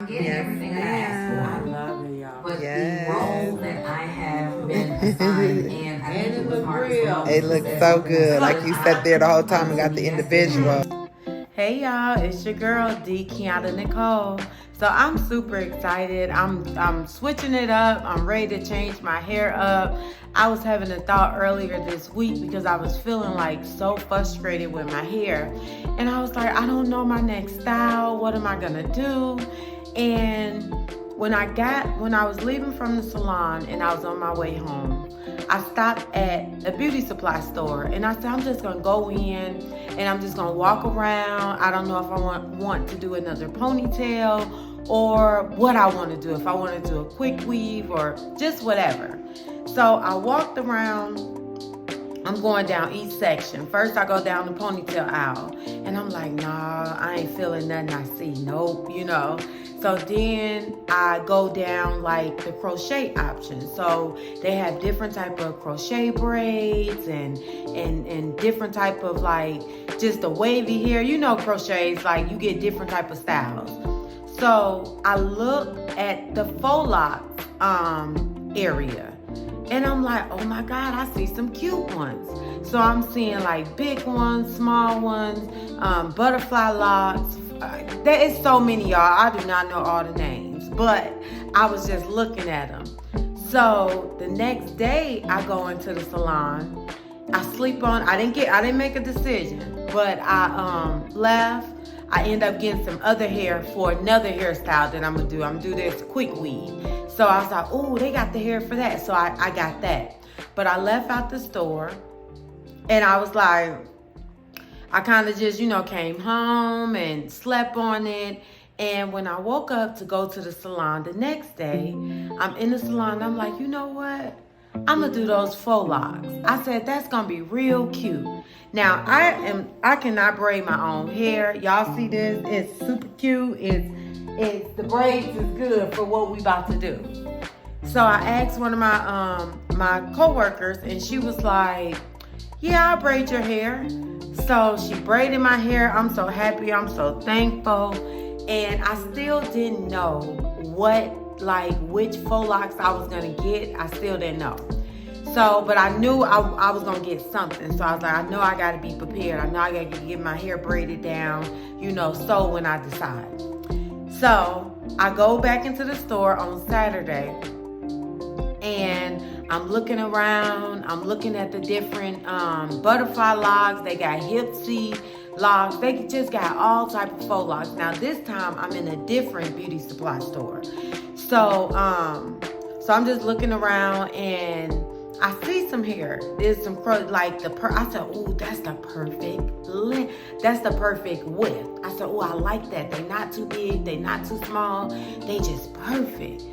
getting everything that I asked for. I love it, y'all. But the role that I have been assigned, and I think it was real. It looks so good. Like you sat there the whole time and got the individual. Hey y'all, it's your girl D. Kiana Nicole. So I'm super excited. I'm switching it up. I'm ready to change my hair up. I was having a thought earlier this week because I was feeling like so frustrated with my hair. And I was like, I don't know my next style. What am I gonna do? And when I was leaving from the salon and I was on my way home, I stopped at a beauty supply store and I said, I'm just gonna go in and I'm just gonna walk around. I don't know if I want to do another ponytail or what I want to do, if I want to do a quick weave or just whatever. So I walked around. I'm going down each section. First I go down the ponytail aisle and I'm like, nah, I ain't feeling nothing I see. Nope, you know. So then I go down like the crochet options. So they have different type of crochet braids and different type of like just the wavy hair. You know, crochets, like you get different type of styles. So I look at the Faux Locs area and I'm like, oh my God, I see some cute ones. So I'm seeing like big ones, small ones, butterfly locks. There is so many, y'all. I do not know all the names, but I was just looking at them. So the next day I go into the salon. I sleep on, I didn't make a decision, but I left. I end up getting some other hair for another hairstyle that I'm gonna do. I'm gonna do this quick weave. So I was like, oh, they got the hair for that. So I got that. But I left out the store and I was like, I kind of just, came home and slept on it. And when I woke up to go to the salon the next day, I'm in the salon. I'm like, you know what? I'm going to do those Faux Locs. I said, that's going to be real cute. Now, I cannot braid my own hair. Y'all see this? It's super cute. It's the braids is good for what we about to do. So I asked one of my coworkers and she was like, yeah, I'll braid your hair. So she braided my hair. I'm so happy. I'm so thankful. And I still didn't know which Faux Locs I was going to get. I still didn't know. So, but I knew I was going to get something. So I was like, I know I got to be prepared. I know I got to get my hair braided down, so when I decide. So I go back into the store on Saturday and I'm looking around. I'm looking at the different butterfly locks. They got hipsy locks. They just got all type of Faux Locs. Now this time I'm in a different beauty supply store. So I'm just looking around and I see some hair. There's some I said, oh, that's the perfect length. That's the perfect width. I said, oh, I like that. They not too big. They not too small. They just perfect.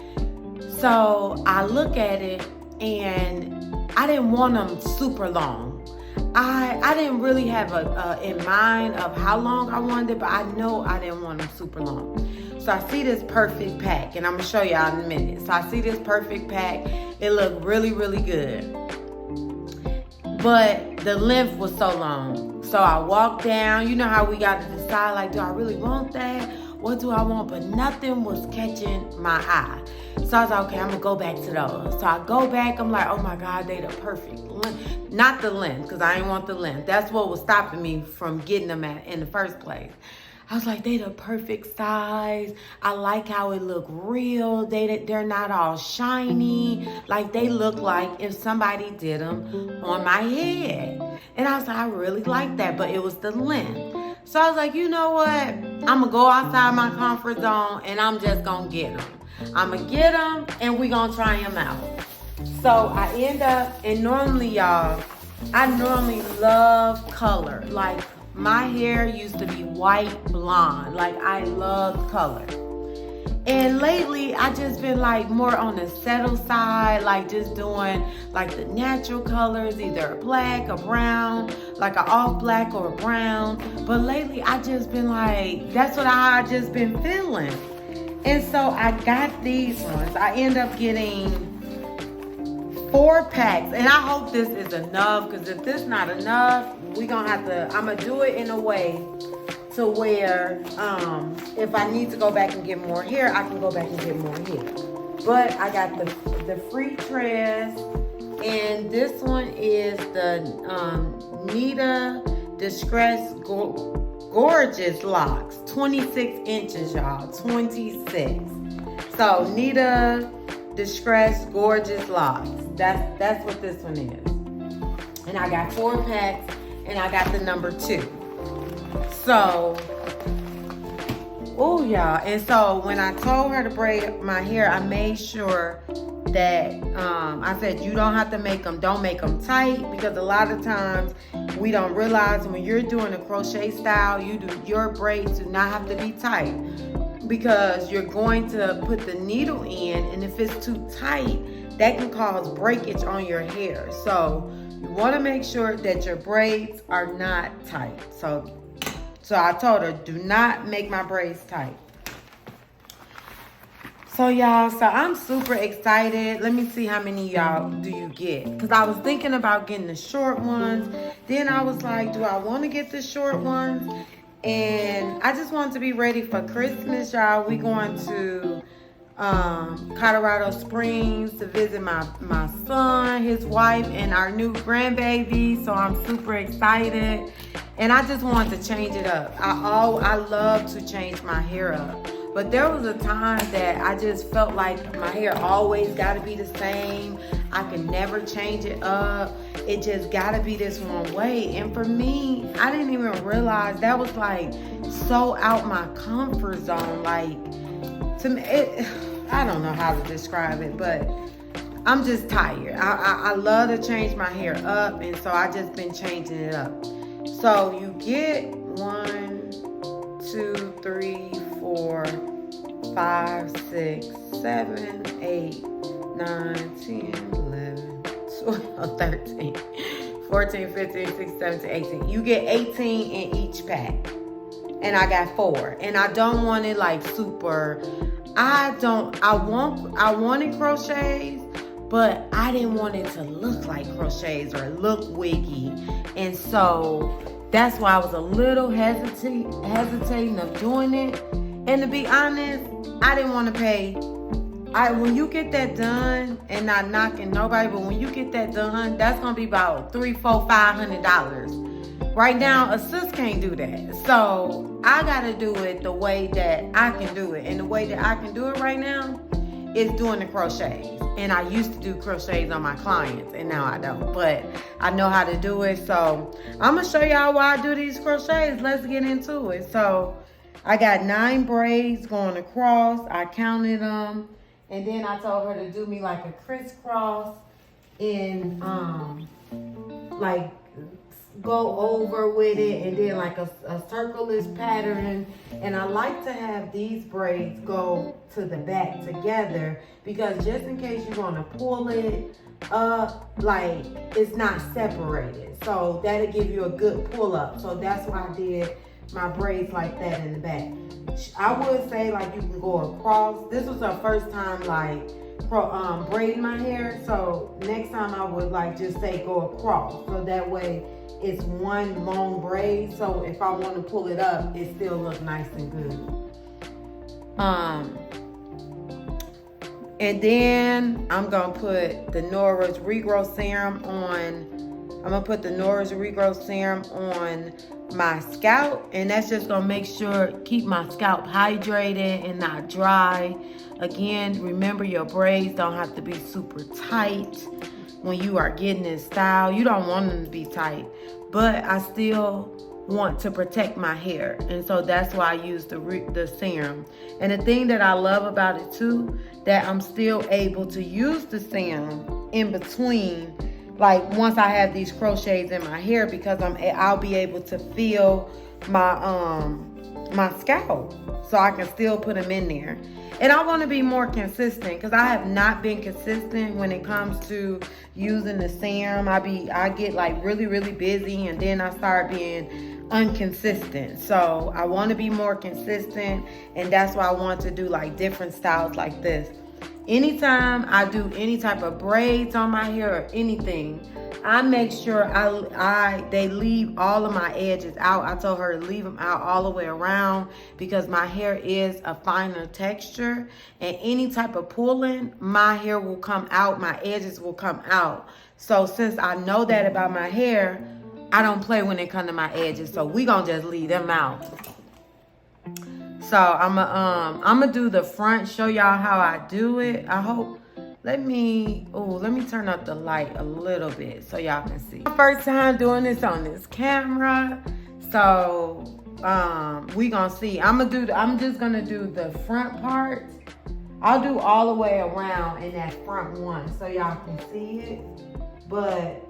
So I look at it and I didn't want them super long. I didn't really have in mind of how long I wanted it, but I know I didn't want them super long. So I see this perfect pack, and I'm going to show y'all in a minute. So I see this perfect pack. It looked really, really good. But the length was so long. So I walked down. You know how we got to decide, like, do I really want that? What do I want? But nothing was catching my eye. So I was like, okay, I'm going to go back to those. So I go back. I'm like, oh, my God, they the perfect length. Not the length, because I didn't want the length. That's what was stopping me from getting them in the first place. I was like, they the perfect size. I like how it look real. They're not all shiny. Like they look like if somebody did them on my head. And I was like, I really like that, but it was the length. So I was like, you know what? I'm gonna go outside my comfort zone and I'm just gonna get them. I'm gonna get them and we gonna try them out. So I end up, and normally y'all, I normally love color. Like my hair used to be white blonde. Like I love color. And lately I just been like more on the settle side, like just doing like the natural colors, either a black, a brown, like a off black or a brown. But lately I just been like, that's what I just been feeling. And so I got these ones. I end up getting 4 packs, and I hope this is enough, because if this not enough, I'm gonna do it in a way to where if I need to go back and get more hair, I can go back and get more hair. But I got the Freetress, and this one is the Nita Distress Gorgeous Locks, 26 inches, y'all, 26. So Nita Distress Gorgeous Locks. That's what this one is. And I got 4 packs, and I got the number 2. So, oh y'all, and so when I told her to braid my hair, I made sure that I said you don't have to don't make them tight, because a lot of times we don't realize when you're doing a crochet style, your braids do not have to be tight, because you're going to put the needle in, and if it's too tight, that can cause breakage on your hair. So you want to make sure that your braids are not tight. So I told her, do not make my braids tight. So y'all, I'm super excited. Let me see how many y'all do you get. Because I was thinking about getting the short ones. Then I was like, do I want to get the short ones? And I just want to be ready for Christmas, y'all. We going to Colorado Springs to visit my son, his wife, and our new grandbaby. So I'm super excited. And I just wanted to change it up. I love to change my hair up. But there was a time that I just felt like my hair always got to be the same. I can never change it up. It just got to be this one way. And for me, I didn't even realize that was like so out my comfort zone. Like, to me, I don't know how to describe it, but I'm just tired. I love to change my hair up, and so I just been changing it up. So you get 1, 2, 3, 4, 5, 6, 7, 8, 9, 10, 11, 12, 13, 14, 15, 16, 17, 18. You get 18 in each pack. And I got 4. And I don't want it like super. I wanted crochets, but I didn't want it to look like crochets or look wiggy. And so that's why I was a little hesitating of doing it. And to be honest, I didn't want to pay. When you get that done, and not knocking nobody, but when you get that done, that's gonna be about $300, $400, $500. Right now, a sis can't do that. So I gotta do it the way that I can do it. And the way that I can do it right now is doing the crochets. And I used to do crochets on my clients, and now I don't. But I know how to do it. So I'm gonna show y'all why I do these crochets. Let's get into it. So I got 9 braids going across. I counted them. And then I told her to do me like a crisscross and like go over with it, and then like a circle-ish pattern. And I like to have these braids go to the back together, because just in case you want to pull it up, like it's not separated. So that'll give you a good pull up. So that's why I did my braids like that in the back. I would say like you can go across. This was her first time like braiding my hair, so next time I would like just say go across, so that way it's one long braid. So if I want to pull it up, it still looks nice and good. And then I'm gonna put the Nora's Regrowth Serum on. I'm gonna put the Nora's Regrowth Serum on my scalp, and that's just gonna make sure keep my scalp hydrated and not dry. Again, remember your braids don't have to be super tight when you are getting in style. You don't want them to be tight, but I still want to protect my hair, and so that's why I use the serum. And the thing that I love about it too, that I'm still able to use the serum in between, like once I have these crochets in my hair, because I'll be able to feel my my scalp, so I can still put them in there. And I want to be more consistent, because I have not been consistent when it comes to using the serum. I get like really busy, and then I start being inconsistent. So I want to be more consistent, and that's why I want to do like different styles like this. Anytime I do any type of braids on my hair or anything, I make sure they leave all of my edges out. I told her to leave them out all the way around because my hair is a finer texture, and any type of pulling, my hair will come out, my edges will come out. So since I know that about my hair, I don't play when it comes to my edges. So we gonna just leave them out. So I'm gonna do the front, show y'all how I do it. I hope. Let me turn up the light a little bit so y'all can see. First time doing this on this camera, so we gonna see. I'm just gonna do the front part. I'll do all the way around in that front one so y'all can see it. But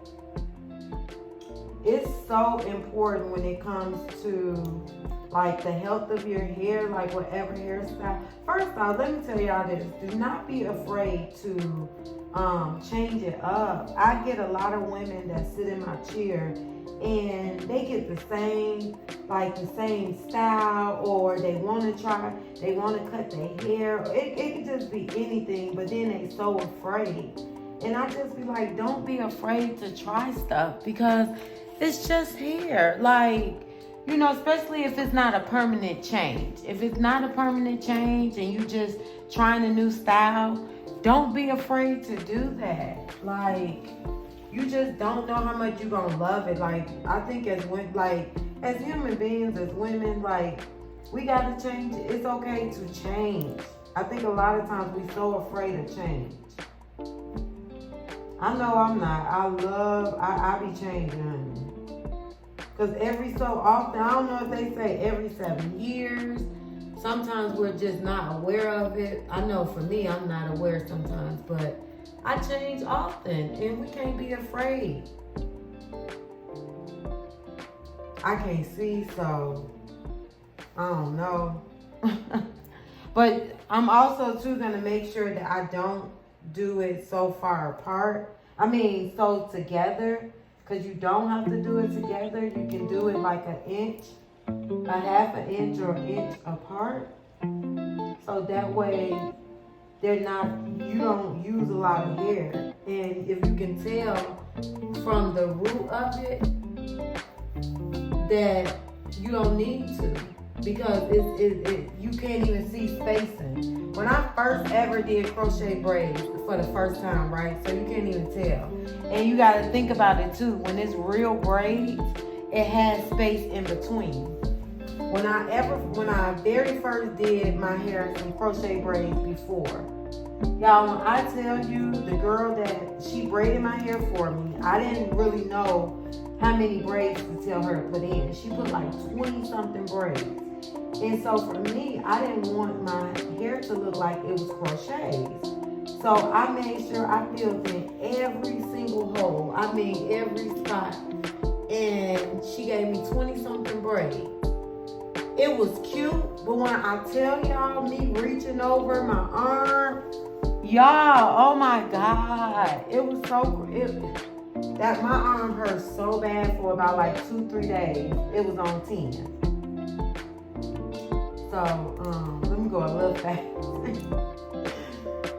it's so important when it comes to like the health of your hair, like whatever hairstyle. First off, let me tell y'all this. Do not be afraid to change it up. I get a lot of women that sit in my chair and they get the same style, or they want to cut their hair. It could just be anything, but then they so afraid. And I just be like, don't be afraid to try stuff because it's just hair. Like, you know, especially if it's not a permanent change. If it's not a permanent change and you just trying a new style, don't be afraid to do that. Like, you just don't know how much you're gonna love it. Like, I think as human beings, as women, like, we gotta change. It's okay to change. I think a lot of times we're so afraid of change. I know I'm not. I be changing, honey. Because every so often, I don't know if they say every 7 years. Sometimes we're just not aware of it. I know for me, I'm not aware sometimes, but I change often, and we can't be afraid. I can't see, so I don't know. But I'm also, too, going to make sure that I don't do it so far apart. So together. Because you don't have to do it together. You can do it like an inch, a half an inch or an inch apart. So that way you don't use a lot of hair. And if you can tell from the root of it that you don't need to, because you can't even see spacing. When I first ever did crochet braids for the first time, right? So you can't even tell. And you got to think about it too. When it's real braids, it has space in between. When I very first did my hair in crochet braids before, y'all, when I tell you, the girl that she braided my hair for me, I didn't really know how many braids to tell her to put in. She put like 20 something braids. And so for me, I didn't want my hair to look like it was crochets. So I made sure I filled in every single hole. Every spot. And she gave me 20 something braids. It was cute, but when I tell y'all, me reaching over my arm, y'all, oh my God. It was that my arm hurt so bad for about like 2-3 days. It was on 10. So, let me go a little fast.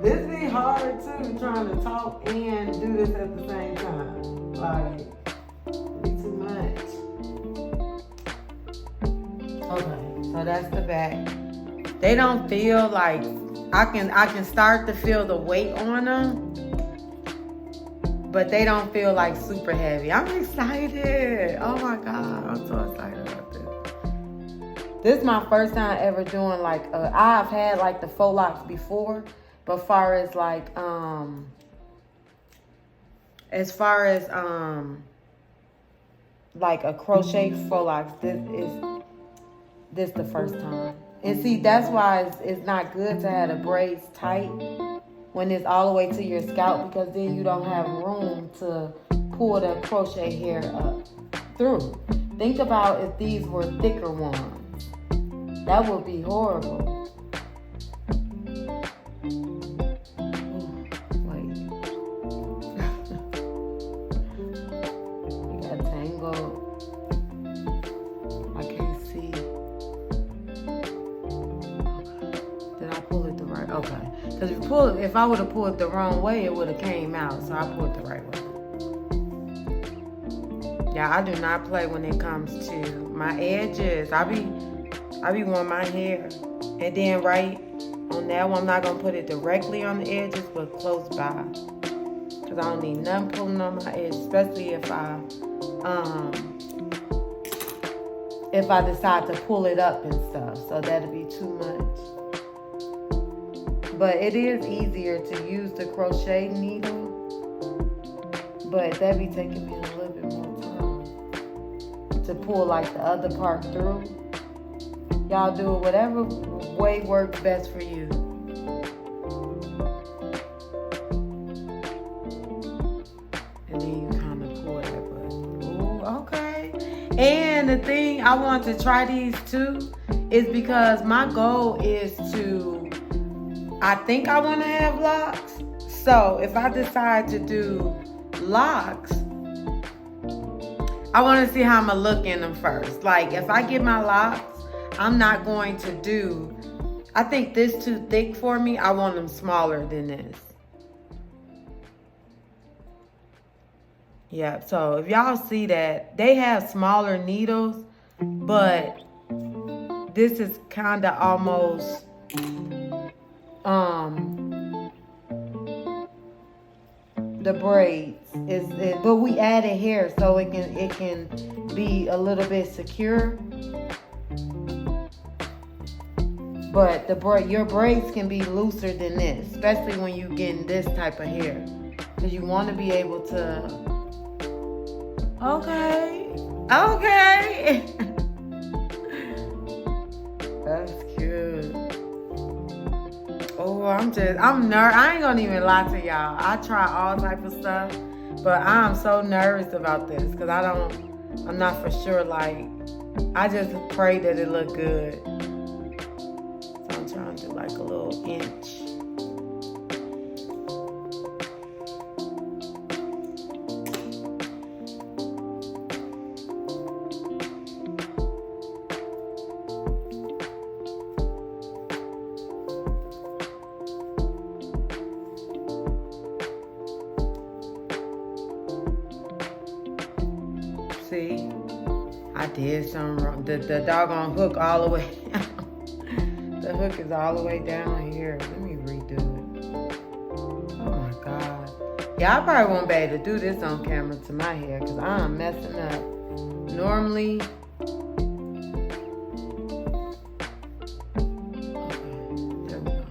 This be hard too, trying to talk and do this at the same time. Like, be too much. Okay, so that's the back. They don't feel like, I can start to feel the weight on them, but they don't feel like super heavy. I'm excited. Oh my God, I'm so excited about this. This is my first time ever doing I've had like the faux locks before, but far as like a crochet faux locks, this the first time. And see, that's why it's not good to have the braids tight when it's all the way to your scalp, because then you don't have room to pull the crochet hair up through. Think about if these were thicker ones. That would be horrible. Wait. You got tangled. I can't see. Did I pull it the right? Okay. Because if I would have pulled it the wrong way, it would have came out. So I pulled it the right way. Yeah, I do not play when it comes to my edges. I be wanting my hair. And then right on that one, I'm not going to put it directly on the edges, but close by. Because I don't need nothing pulling on my edge, especially if I decide to pull it up and stuff. So that'll be too much. But it is easier to use the crochet needle. But that be taking me a little bit more time to pull like the other part through. Y'all do it whatever way works best for you. And then you kind of pull that, but ooh, okay. And the thing I want to try these too is because my goal is to, I think I want to have locks. So if I decide to do locks, I want to see how I'm gonna look in them first. Like if I get my locks, I'm not going to do, I think this too thick for me. I want them smaller than this. Yeah, so if y'all see that, they have smaller needles, but this is kind of almost the braids but we added hair so it can be a little bit secure. But your braids can be looser than this, especially when you getting this type of hair, because you want to be able to. Okay. That's cute. Oh, I'm nervous. I ain't gonna even lie to y'all. I try all type of stuff, but I'm so nervous about this because I'm not for sure. Like, I just pray that it look good. So I'm trying to do like a little inch. See, I did something wrong. The doggone hook all the way down. The hook is all the way down here. Let me redo it. Oh my God. Yeah, I probably won't be able to do this on camera to my hair because I'm messing up. Normally, okay, there we go.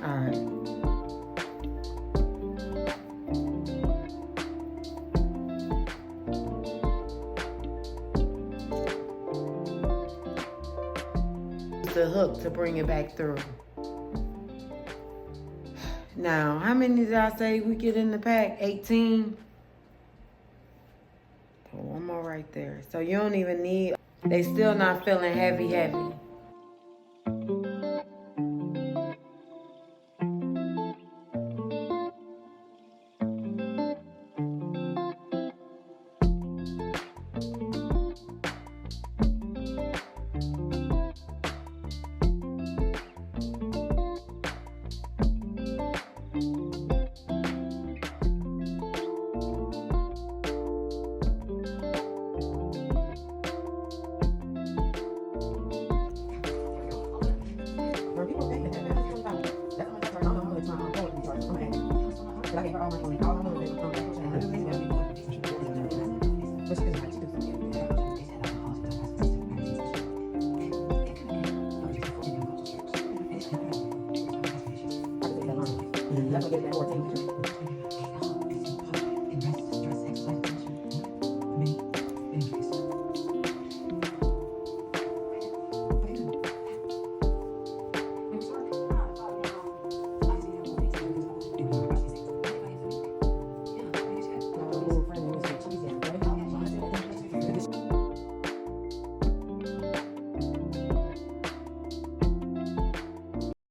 All right. The hook to bring it back through. Now, how many did I say we get in the pack? 18. So one more right there. So you don't even need, they still not feeling heavy. That's what